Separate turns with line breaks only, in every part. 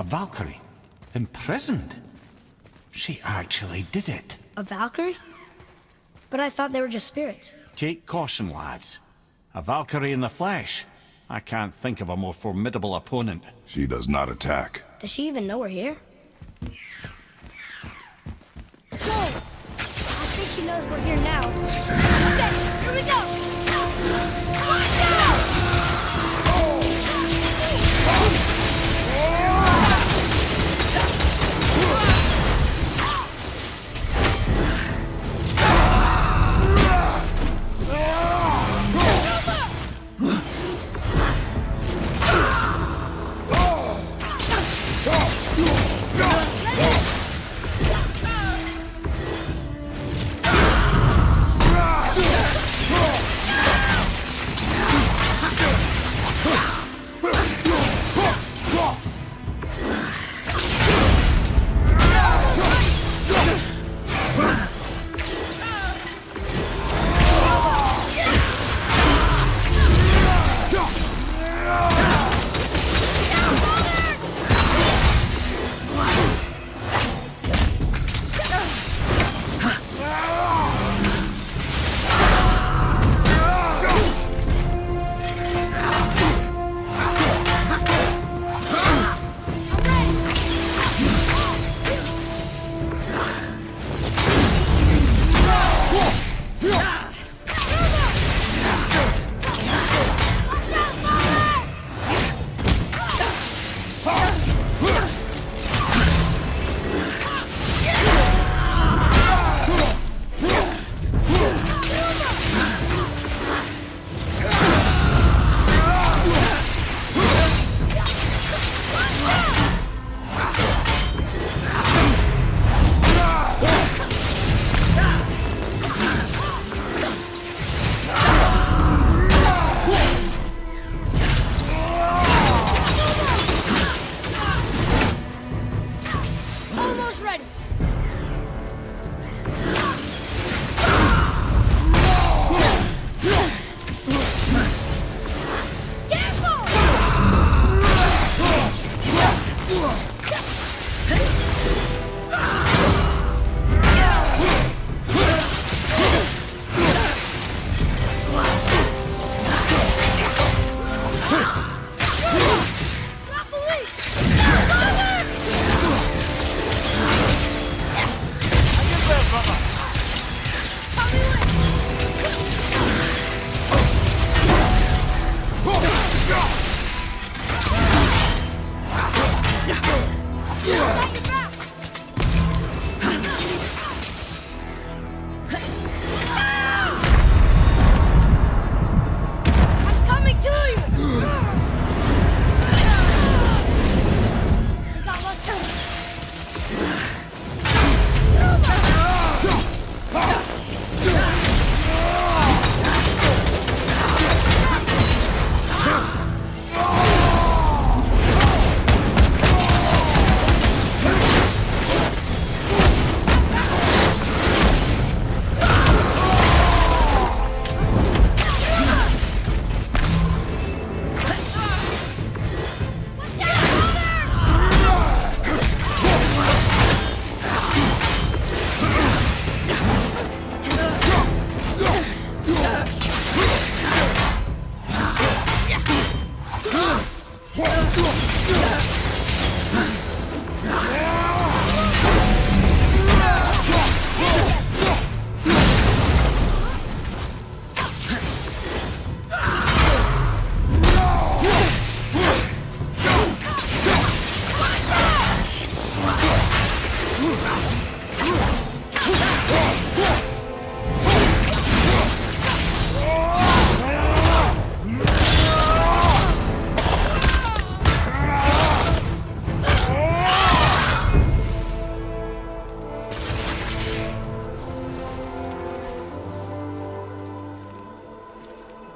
A Valkyrie. Imprisoned. She actually did it.
A Valkyrie? But I thought they were just spirits.
Take caution, lads. A Valkyrie in the flesh. I can't think of a more formidable opponent.
She does not attack.
Does she even know we're here? So, I think she knows we're here now. Okay, here we go! Watch out!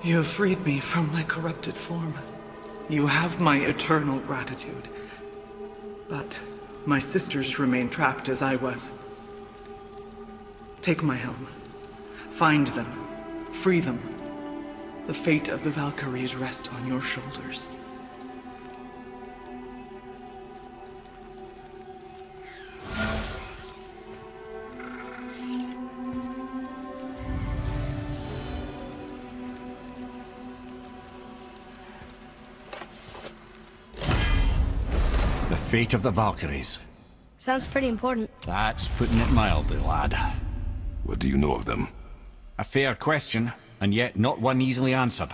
You have freed me from my corrupted form. You have my eternal gratitude. But my sisters remain trapped as I was. Take my helm. Find them. Free them. The fate of the Valkyries rests on your shoulders.
fate of the Valkyries.
Sounds pretty important.
That's putting it mildly, lad.
What do you know of them?
A fair question, and yet not one easily answered.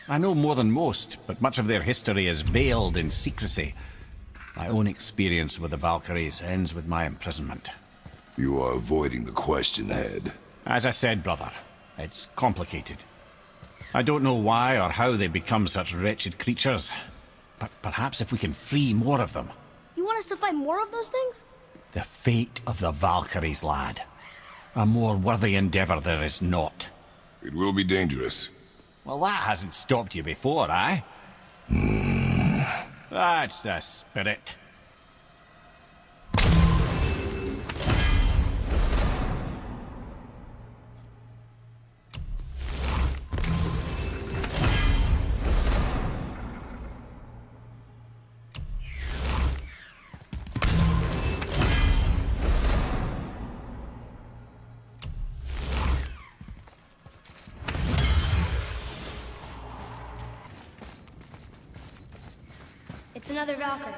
I know more than most, but much of their history is veiled in secrecy. My own experience with the Valkyries ends with my imprisonment.
You are avoiding the question, Head.
As I said, brother, it's complicated. I don't know why or how they become such wretched creatures, but perhaps if we can free more of them.
You want us to fight more of those things?
The fate of the Valkyries, lad. A more worthy endeavor there is not.
It will be dangerous.
Well, that hasn't stopped you before, eh? That's the spirit.
It's another Valkyrie.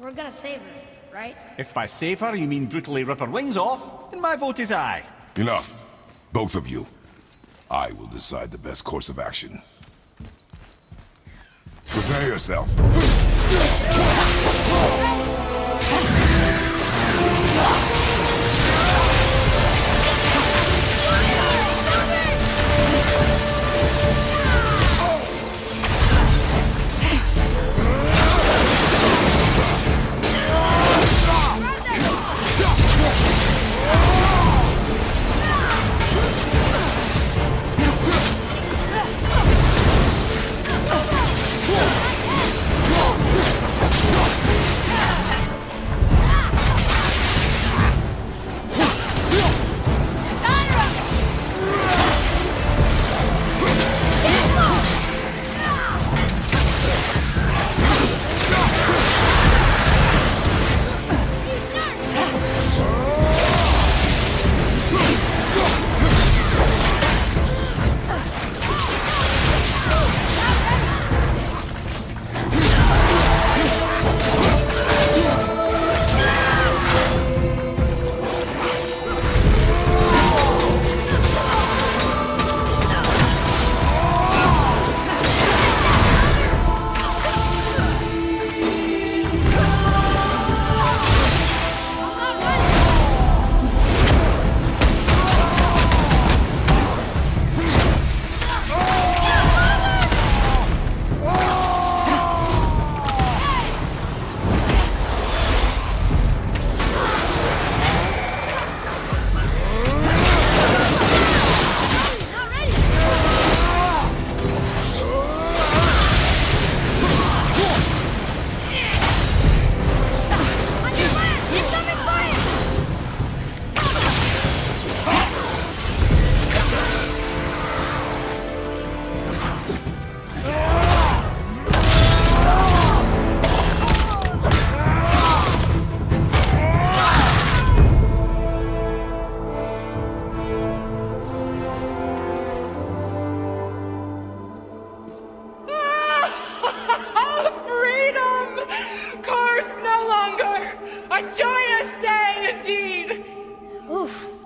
We're gonna save her, right?
If by save her you mean brutally rip her wings off, then my vote is aye.
Enough. Both of you. I will decide the best course of action. Prepare yourself.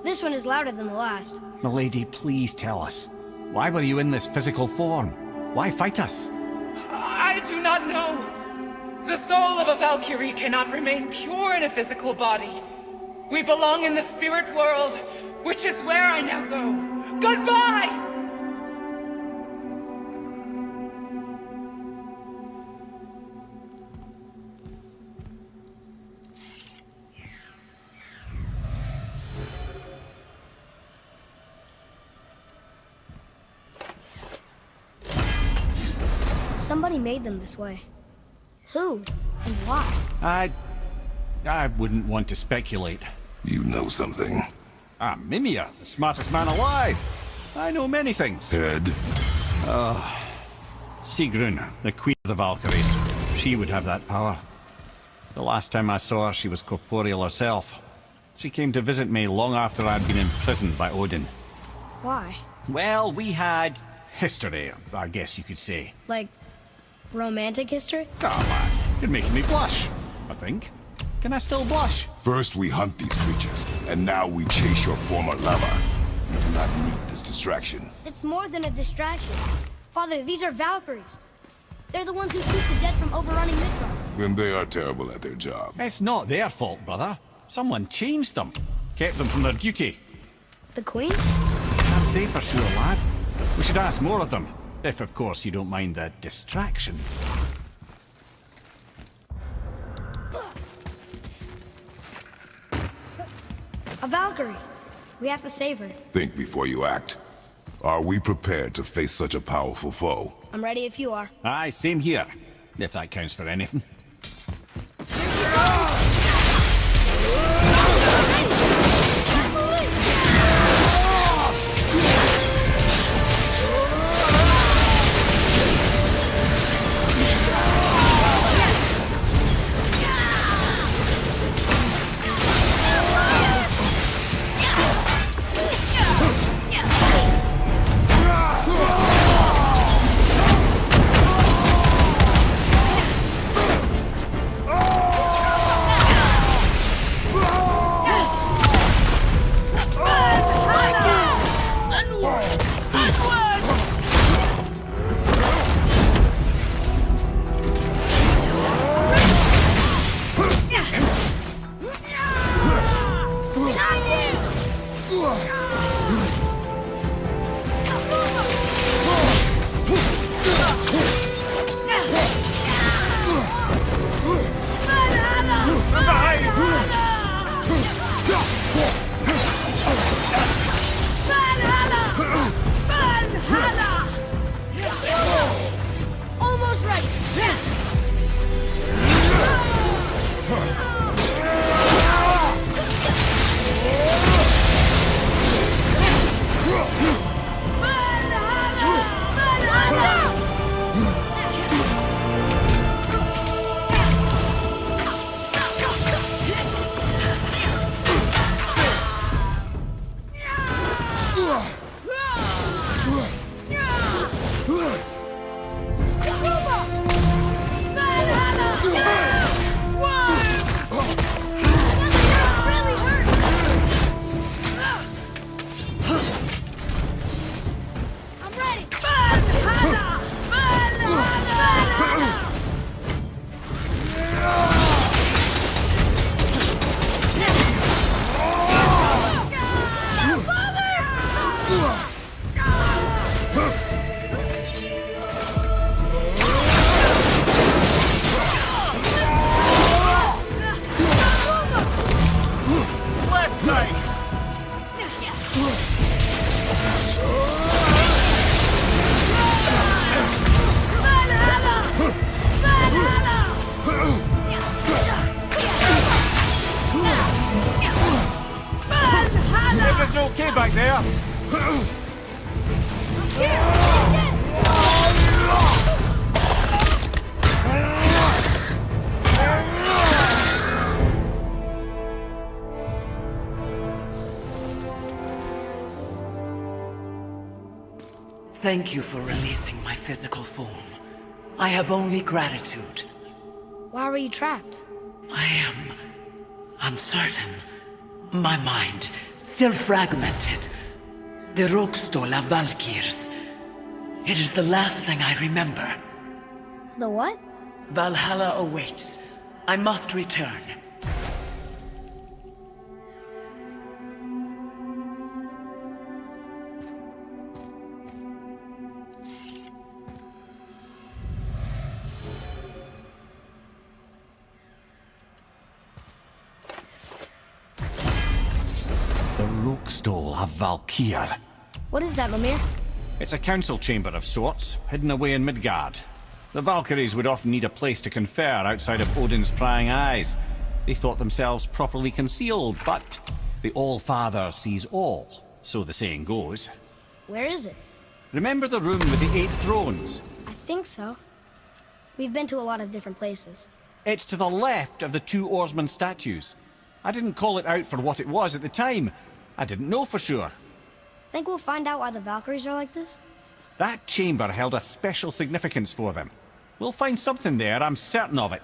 This one is louder than the last.
Milady, please tell us. Why were you in this physical form? Why fight us?
I do not know. The soul of a Valkyrie cannot remain pure in a physical body. We belong in the spirit world, which is where I now go. Goodbye!
Somebody made them this way. Who? And why?
I wouldn't want to speculate.
You know something.
I'm Mimir, the smartest man alive. I know many things.
Head.
Sigrun, the queen of the Valkyries. She would have that power. The last time I saw her, she was corporeal herself. She came to visit me long after I'd been imprisoned by Odin.
Why?
Well, we had history, I guess you could say.
Like, romantic history?
Oh, man, you're making me blush. I think. Can I still blush?
First we hunt these creatures, and now we chase your former lover. You do not need this distraction.
It's more than a distraction. Father, these are Valkyries. They're the ones who keep the dead from overrunning Midgard.
Then they are terrible at their job.
It's not their fault, brother. Someone changed them. Kept them from their duty.
The Queen?
Can't say for sure, lad. We should ask more of them. If, of course, you don't mind the distraction.
A Valkyrie. We have to save her.
Think before you act. Are we prepared to face such a powerful foe?
I'm ready if you are.
Aye, same here. If that counts for anything.
Almost ready. I'm ready.
Everything okay back there?
Thank you for releasing my physical form. I have only gratitude.
Why were you trapped?
I am uncertain. My mind, still fragmented. The Rokstol of Valkyrs. It is the last thing I remember.
The what?
Valhalla awaits. I must return.
The Rokstol of Valkyrie.
What is that, Mimir?
It's a council chamber of sorts, hidden away in Midgard. The Valkyries would often need a place to confer outside of Odin's prying eyes. They thought themselves properly concealed, but the All-Father sees all, so the saying goes.
Where is it?
Remember the room with the 8 thrones?
I think so. We've been to a lot of different places.
It's to the left of the 2 oarsman statues. I didn't call it out for what it was at the time. I didn't know for sure.
Think we'll find out why the Valkyries are like this?
That chamber held a special significance for them. We'll find something there, I'm certain of it.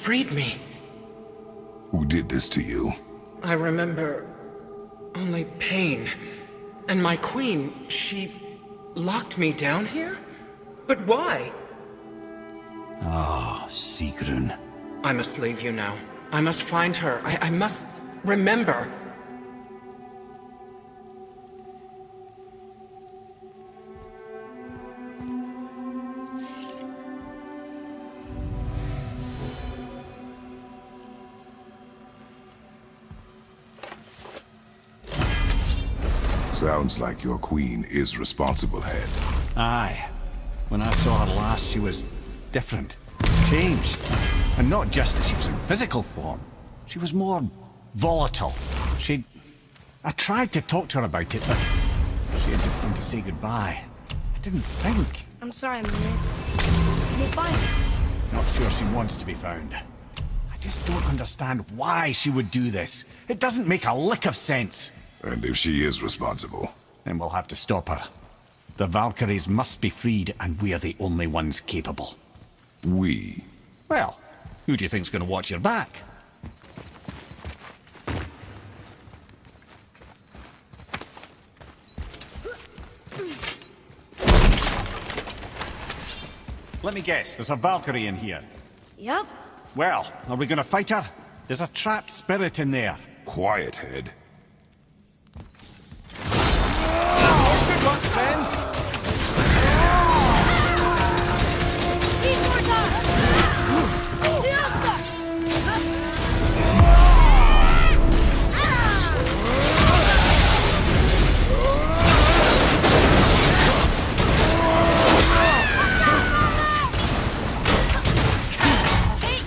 freed me.
Who did this to you?
I remember only pain. And my queen, she locked me down here? But why?
Ah, Sigrun.
I must leave you now. I must find her. I must remember.
Sounds like your queen is responsible, Head.
Aye. When I saw her last, she was different. Changed. And not just that she was in physical form. She was more volatile. I tried to talk to her about it, but she had just come to say goodbye. I didn't think.
I'm sorry, Mimir. We'll find her.
Not sure she wants to be found. I just don't understand why she would do this. It doesn't make a lick of sense.
And if she is responsible?
Then we'll have to stop her. The Valkyries must be freed, and we're the only ones capable.
We?
Well, who do you think's going to watch your back? Let me guess, there's a Valkyrie in here.
Yep.
Well, are we going to fight her? There's a trapped spirit in there.
Quiet, Head.
Good luck, friends!
Need more time! Fiesta! Hit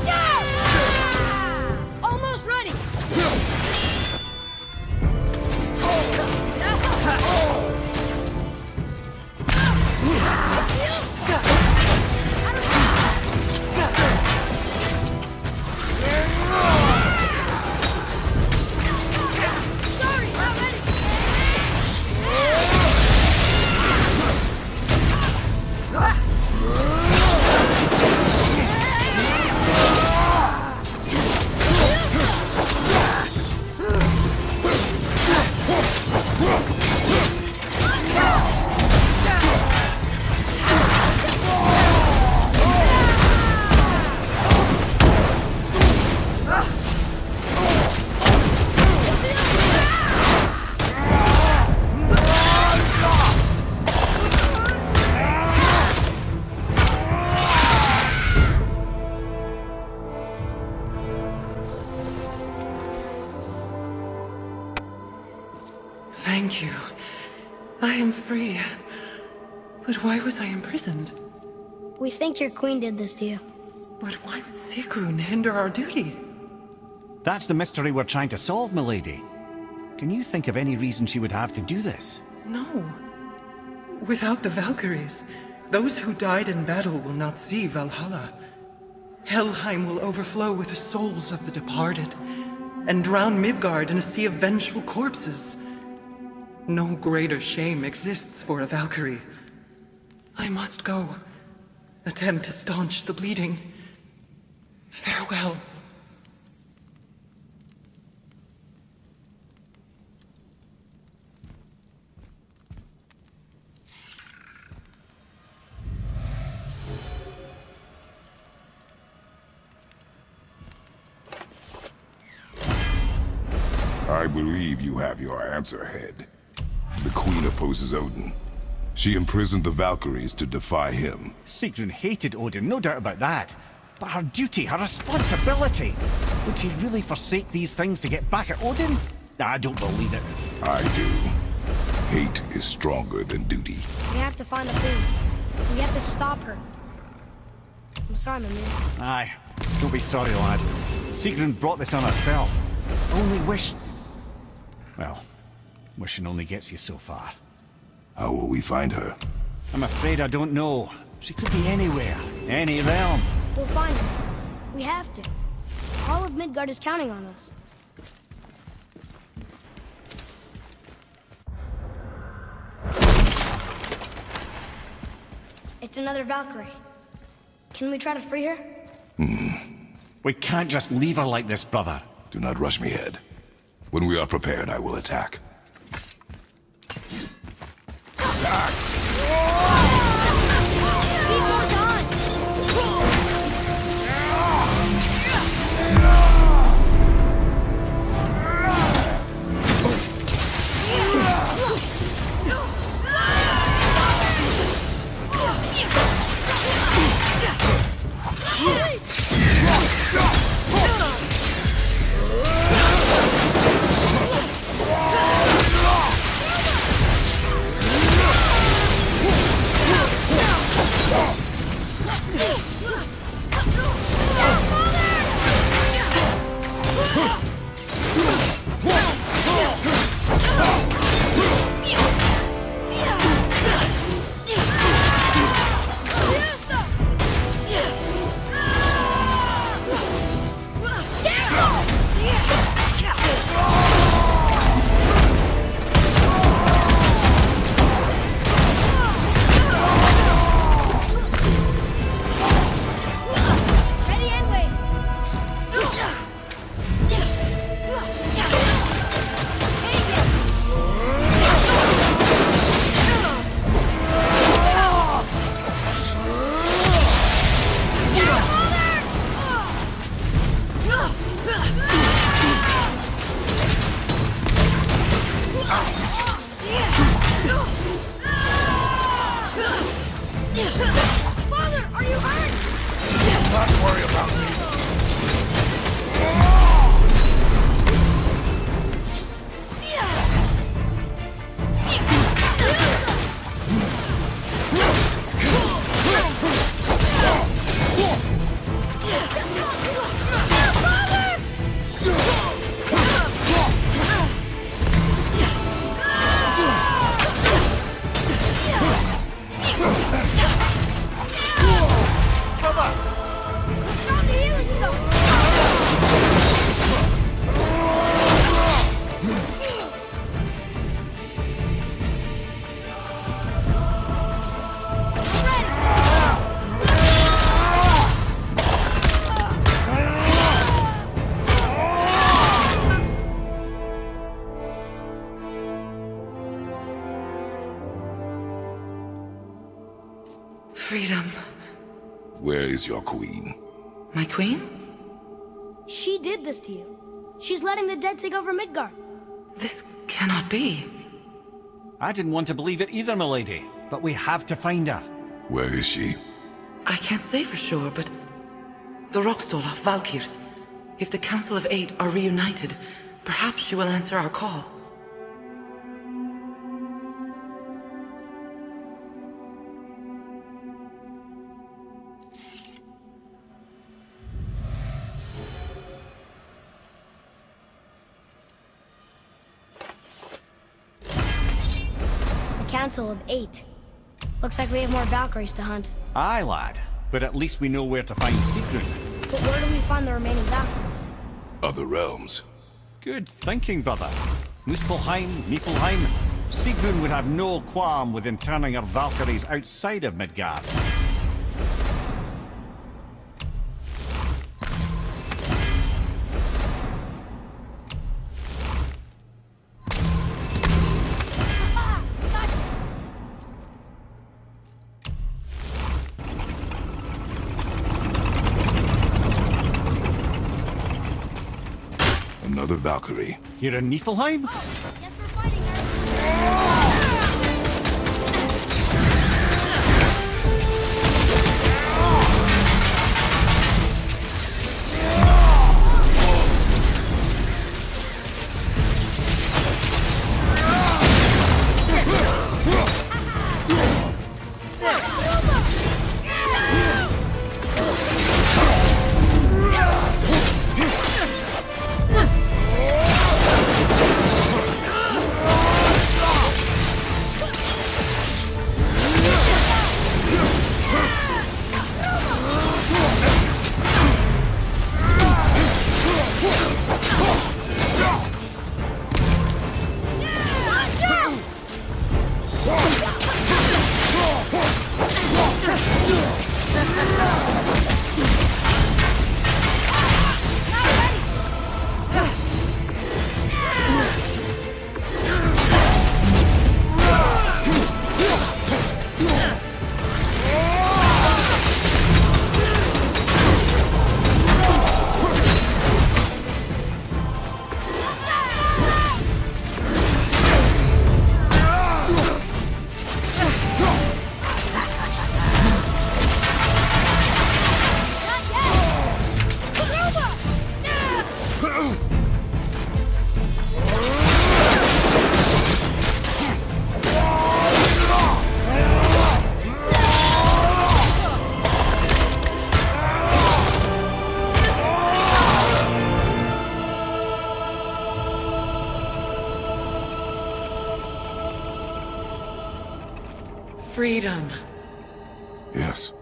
ya! Almost ready! Sorry, not ready!
Thank you. I am free. But why was I imprisoned?
We think your queen did this to you.
But why would Sigrun hinder our duty?
That's the mystery we're trying to solve, milady. Can you think of any reason she would have to do this?
No. Without the Valkyries, those who died in battle will not see Valhalla. Helheim will overflow with the souls of the departed, and drown Midgard in a sea of vengeful corpses. No greater shame exists for a Valkyrie. I must go. Attempt to staunch the bleeding. Farewell.
I believe you have your answer, Head. The Queen opposes Odin. She imprisoned the Valkyries to defy him.
Sigrun hated Odin, no doubt about that. But her duty, her responsibility. Would she really forsake these things to get back at Odin? I don't believe it.
I do. Hate is stronger than duty.
We have to find the queen. We have to stop her. I'm sorry, Mimir.
Aye, don't be sorry, lad. Sigrun brought this on herself. Only wish... Well, wishing only gets you so far.
How will we find her?
I'm afraid I don't know. She could be anywhere, any realm.
We'll find her. We We have to. All of Midgard is counting on us. It's another Valkyrie. Can we try to free her?
We can't just leave her like this, brother.
Do not rush me, Head. When we are prepared, I will attack.
Father, are you hurt?
Not worry about me.
Found the healing stone.
Freedom.
Where is your queen?
My queen?
She did this to you. She's letting the dead take over Midgard.
This cannot be.
I didn't want to believe it either, milady, but we have to find her.
Where is she?
I can't say for sure, but the Rockstola Valkyrs. If the Council of Eight are reunited, perhaps she will answer our call.
The Council of Eight. Looks like we have more Valkyries to hunt.
Aye, lad, but at least we know where to find Sigrun.
But where do we find the remaining Valkyries?
Other realms.
Good thinking, brother. Muspelheim, Niflheim. Sigrun would have no qualm with interning her Valkyries outside of Midgard.
Another Valkyrie.
You're in Niflheim?
Guess we're fighting her.
Freedom.
Yes.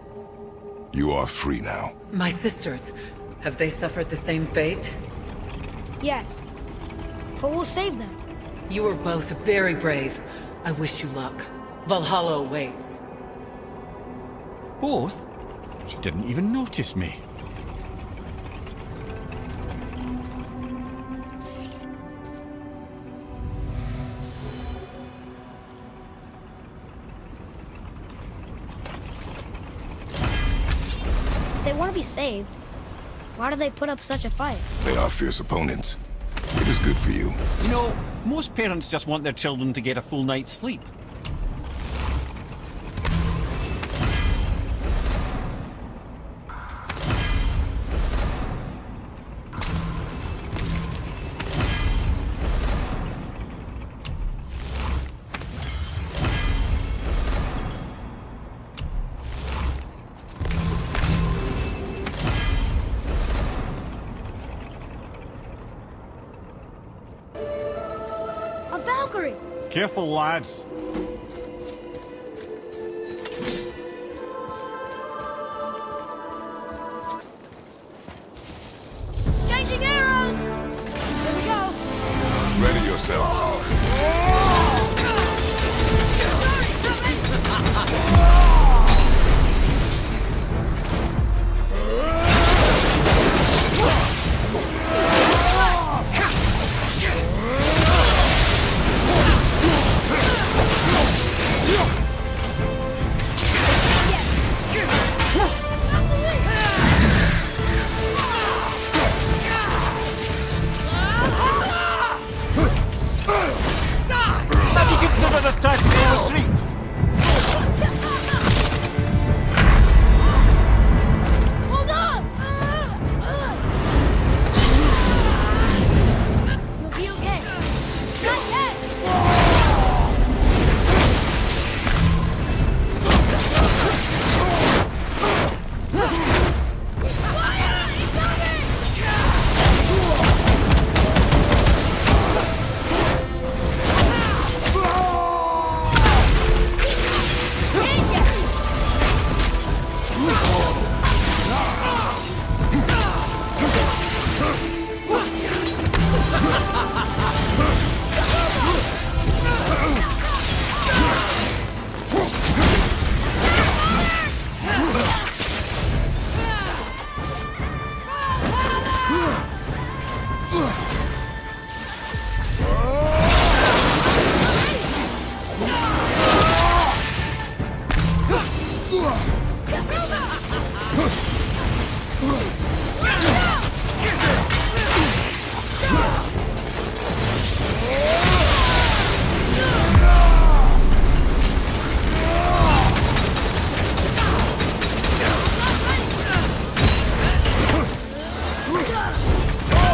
You are free now.
My sisters, have they suffered the same fate?
Yes. But we'll save them.
You are both very brave. I wish you luck. Valhalla awaits.
Both? She didn't even notice me.
If they want to be saved, why do they put up such a fight?
They are fierce opponents. It is good for you.
You know, most parents just want their children to get a full night's sleep.
A Valkyrie!
Careful, lads.
Changing arrows! Here we go!
Ready yourself.
Have you considered a tactical retreat?
Hold on! You'll be okay. Not yet! Fire!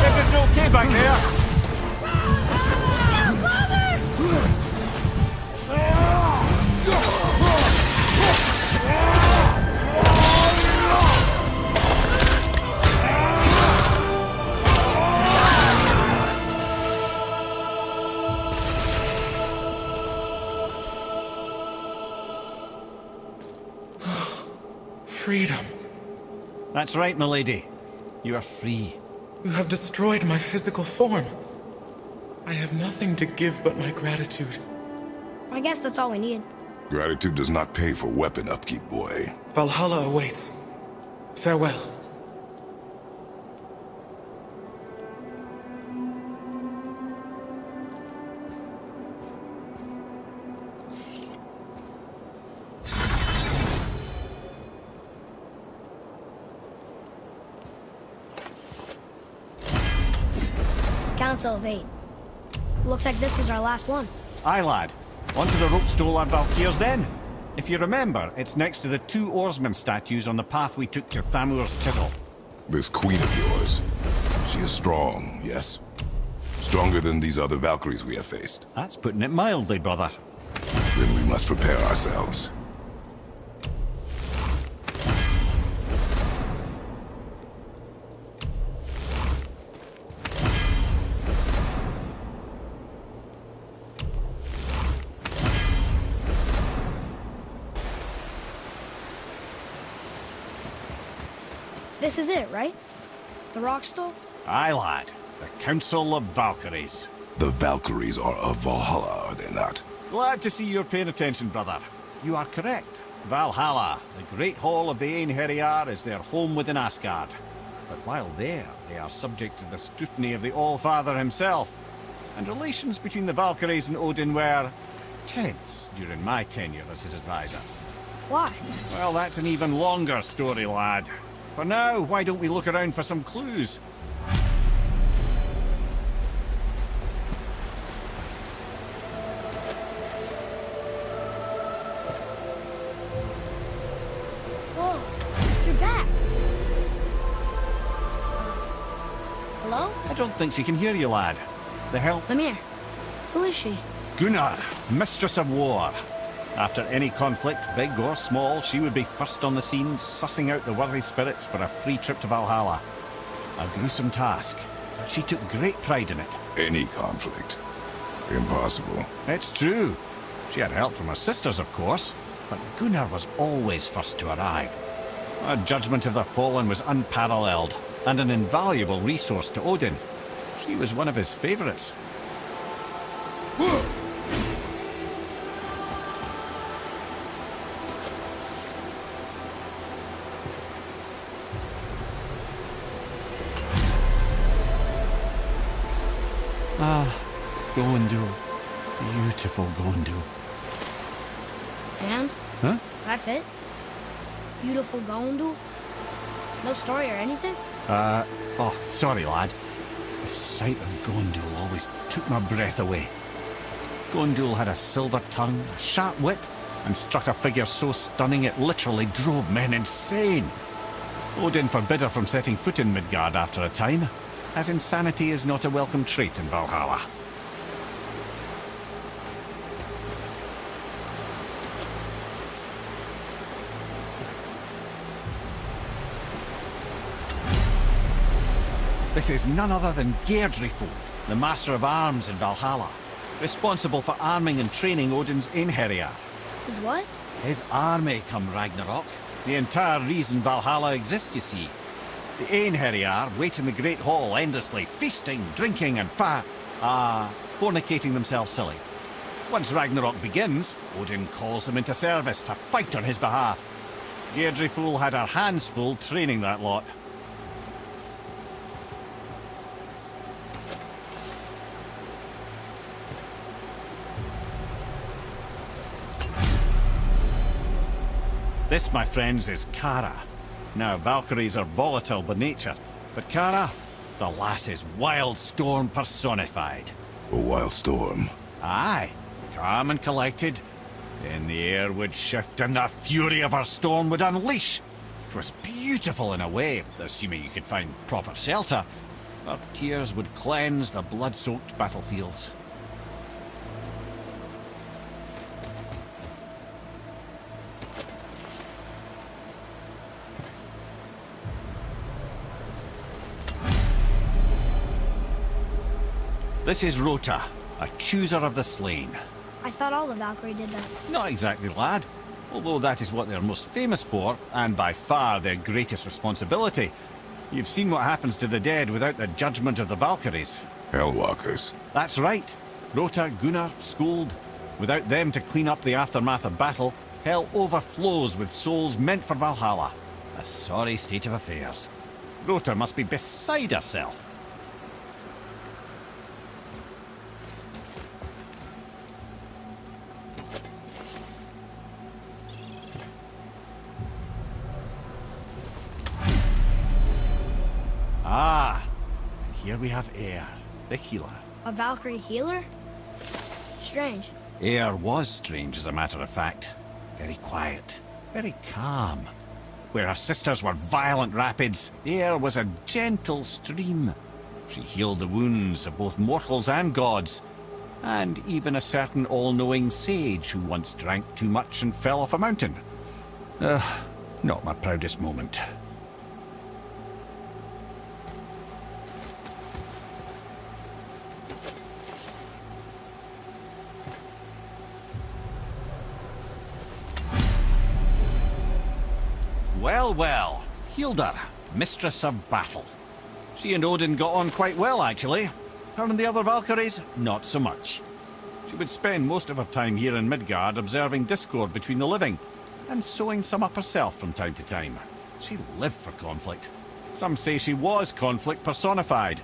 Everything okay back there?
Freedom.
That's right, milady. You are free.
You have destroyed my physical form. I have nothing to give but my gratitude.
I guess that's all we need.
Gratitude does not pay for weapon upkeep, boy.
Valhalla awaits. Farewell.
Council of 8. Looks like this was our last one.
Aye, lad. Onto the Rookstol and Valkyries then. If you remember, it's next to the 2 oarsmen statues on the path we took to Thamur's chisel.
This queen of yours, she is strong, yes? Stronger than these other Valkyries we have faced.
That's putting it mildly, brother.
Then we must prepare ourselves.
This is it, right? The Rockstall?
Aye, lad. The Council of Valkyries.
The Valkyries are of Valhalla, are they not?
Glad to see you're paying attention, brother. You are correct. Valhalla, the great hall of the Einherjar, is their home within Asgard. But while there, they are subject to the scrutiny of the All-Father himself. And relations between the Valkyries and Odin were tense during my tenure as his advisor.
Why?
Well, that's an even longer story, lad. For now, why don't we look around for some clues?
Whoa, you're back. Hello?
I don't think she can hear you, lad. The hell?
Mimir. Who is she?
Gunnar, Mistress of War. After any conflict, big or small, she would be first on the scene, sussing out the worthy spirits for a free trip to Valhalla. A gruesome task, but she took great pride in it.
Any conflict. Impossible.
It's true. She had help from her sisters, of course, but Gunnar was always first to arrive. Her judgment of the fallen was unparalleled, and an invaluable resource to Odin. She was one of his favorites. Gondul. Beautiful Gondul.
And?
Huh?
That's it? Beautiful Gondul? No story or anything?
Oh, sorry, lad. The sight of Gondul always took my breath away. Gondul had a silver tongue, a sharp wit, and struck a figure so stunning it literally drove men insane. Odin forbid her from setting foot in Midgard after a time, as insanity is not a welcome trait in Valhalla. This is none other than Geirdriful, the Master of Arms in Valhalla, responsible for arming and training Odin's Einherjar.
Is what?
His army come Ragnarok. The entire reason Valhalla exists, you see. The Einherjar wait in the Great Hall endlessly, feasting, drinking, and fornicating themselves silly. Once Ragnarok begins, Odin calls them into service to fight on his behalf. Geirdriful had her hands full training that lot. This, my friends, is Kara. Now, Valkyries are volatile by nature, but Kara, the lass is wild storm personified.
A wild storm.
Aye, calm and collected. Then the air would shift and the fury of her storm would unleash. It was beautiful in a way, assuming you could find proper shelter. Her tears would cleanse the blood-soaked battlefields. This is Rota, a chooser of the slain.
I thought all the Valkyrie did that.
Not exactly, lad. Although that is what they're most famous for, and by far their greatest responsibility. You've seen what happens to the dead without the judgment of the Valkyries.
Hellwalkers.
That's right. Rota, Gunnar, Skuld. Without them to clean up the aftermath of battle, hell overflows with souls meant for Valhalla. A sorry state of affairs. Rota must be beside herself. Ah, and here we have Air, the healer.
A Valkyrie healer? Strange.
Air was strange, as a matter of fact. Very quiet, very calm. Where her sisters were violent rapids, Air was a gentle stream. She healed the wounds of both mortals and gods, and even a certain all-knowing sage who once drank too much and fell off a mountain. Not my proudest moment. Well, well. Healed her. Mistress of Battle. She and Odin got on quite well, actually. Her and the other Valkyries, not so much. She would spend most of her time here in Midgard observing discord between the living, and sewing some up herself from time to time. She lived for conflict. Some say she was conflict personified.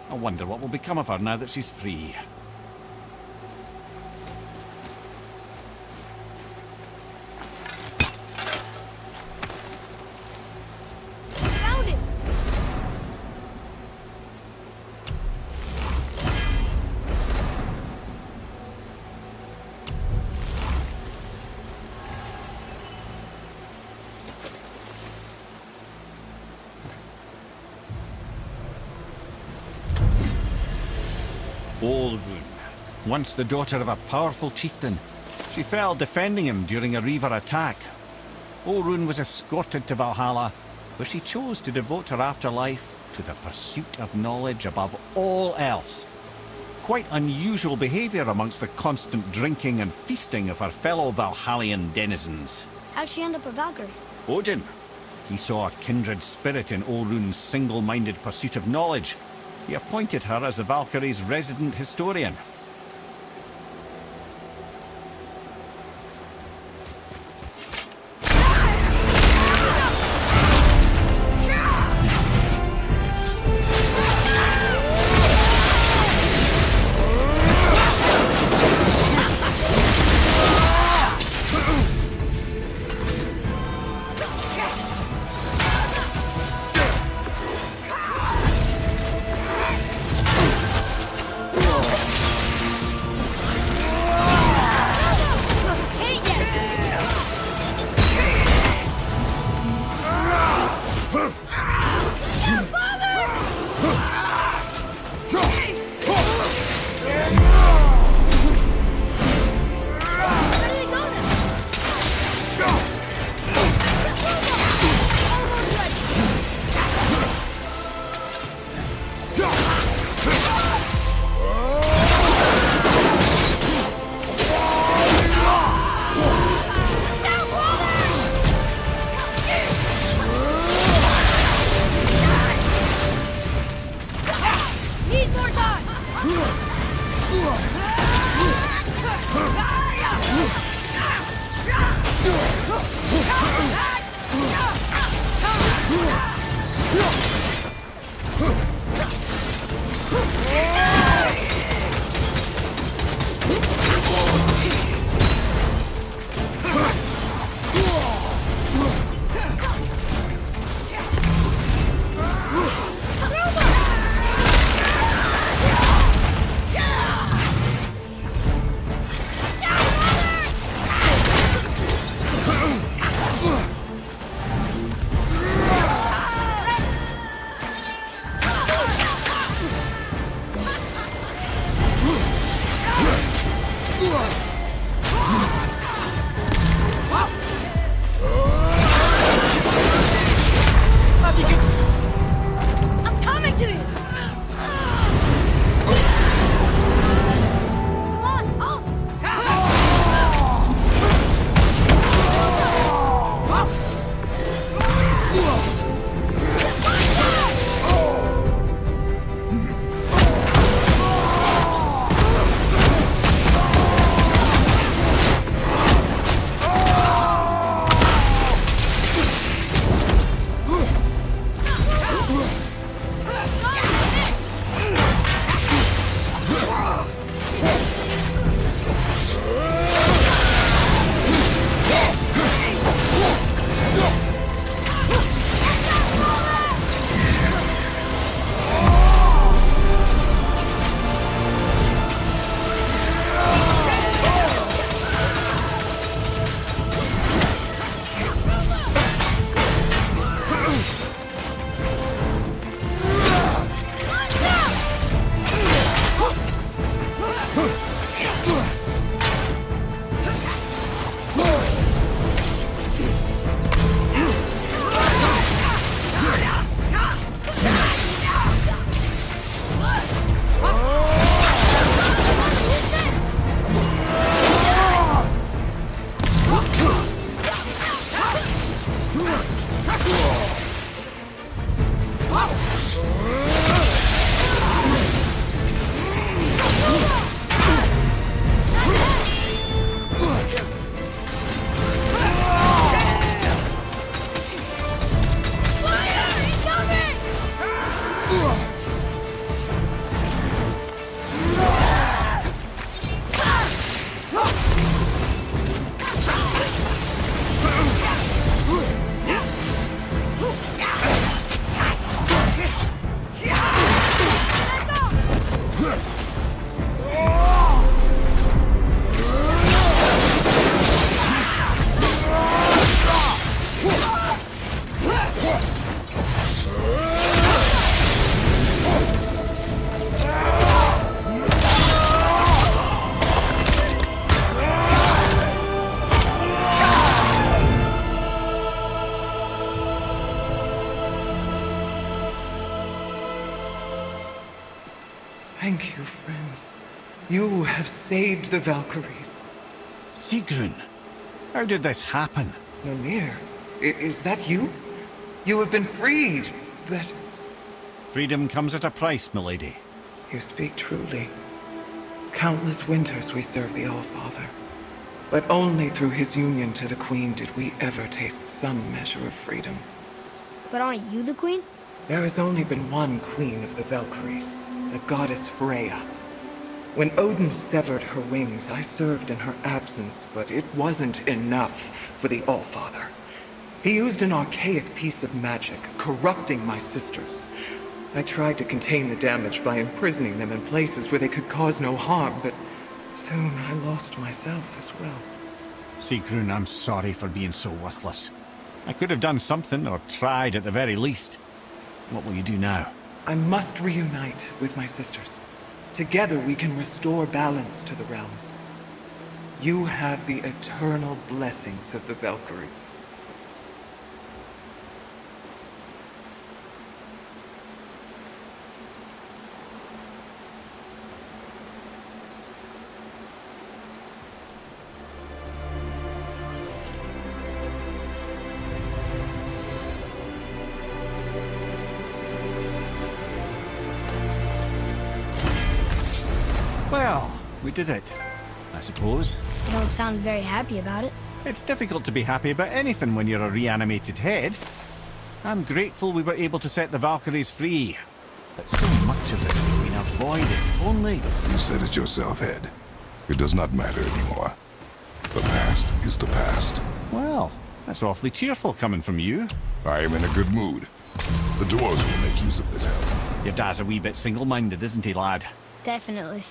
I wonder what will become of her now that she's free.
Found it!
Olrun, once the daughter of a powerful chieftain. She fell defending him during a Reaver attack. Olrun was escorted to Valhalla, where she chose to devote her afterlife to the pursuit of knowledge above all else. Quite unusual behavior amongst the constant drinking and feasting of her fellow Valhallian denizens.
How'd she end up a Valkyrie?
Odin. He saw a kindred spirit in Olrun's single-minded pursuit of knowledge. He appointed her as the Valkyrie's resident historian.
Thank you, friends. You have saved the Valkyries.
Sigrun, how did this happen?
Mimir, is that you? You have been freed, but...
Freedom comes at a price, milady.
You speak truly. Countless winters we served the All-Father. But only through his union to the Queen did we ever taste some measure of freedom.
But aren't you the queen?
There has only been one Queen of the Valkyries, the goddess Freya. When Odin severed her wings, I served in her absence, but it wasn't enough for the All-Father. He used an archaic piece of magic, corrupting my sisters. I tried to contain the damage by imprisoning them in places where they could cause no harm, but soon I lost myself as well.
Sigrun, I'm sorry for being so worthless. I could have done something, or tried at the very least. What will you do now?
I must reunite with my sisters. Together we can restore balance to the realms. You have the eternal blessings of the Valkyries.
Well, we did it, I suppose.
You don't sound very happy about it.
It's difficult to be happy about anything when you're a reanimated head. I'm grateful we were able to set the Valkyries free. But so much of this has been avoided, only...
You said it yourself, Head. It does not matter anymore. The past is the past.
Well, that's awfully cheerful coming from you.
I am in a good mood. The dwarves will make use of this help.
Your dad's a wee bit single-minded, isn't he, lad?
Definitely.